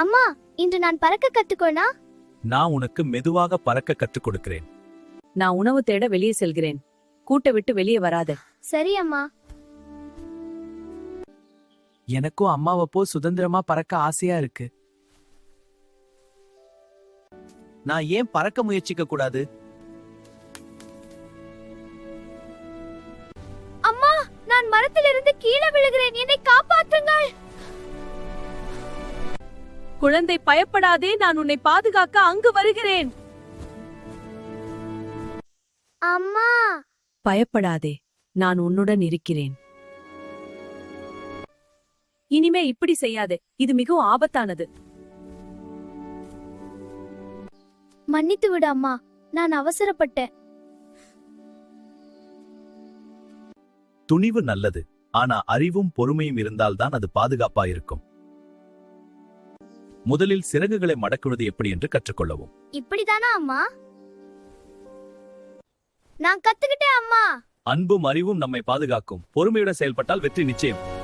அம்மா, இன்று நான் பறக்க கத்துக்கோனா? நான் உனக்கு மெதுவாக பறக்க கற்றுக் கொடுக்கிறேன். நான் உணவு தேட வெளியே செல்கிறேன். கூட்டை விட்டு வெளியே வராத. சரி அம்மா. எனக்கும் அம்மாவப்போ சுதந்திரமா பறக்க ஆசையா இருக்கு. நான் ஏன் பறக்க முயற்சிக்க கூடாது? அம்மா, நான் மரத்திலிருந்து கீழே விழுகிறேன், என்னை காப்பாற்றுங்கள். குழந்தை, பயப்படாதே, நான் உன்னை பாதுகாக்க அங்கு வருகிறேன். அம்மா. பயப்படாதே, நான் உன்னுடன் இருக்கிறேன். இனிமே இப்படி செய்யாதே, இது மிகவும் ஆபத்தானது. மன்னித்து விடு அம்மா, நான் அவசரப்பட்டேன். துணிவு நல்லது, ஆனா அறிவும் பொறுமையும் இருந்தால்தான் அது பாதுகாப்பா இருக்கும். முதலில் சிறகுகளை மடக்குவது எப்படி என்று கற்றுக்கொள்ளவும். இப்படிதானா அம்மா? நான் கத்துக்கிட்டேன் அம்மா. அன்பும் அறிவும் நம்மை பாதுகாக்கும். பொறுமையுடன் செயல்பட்டால் வெற்றி நிச்சயம்.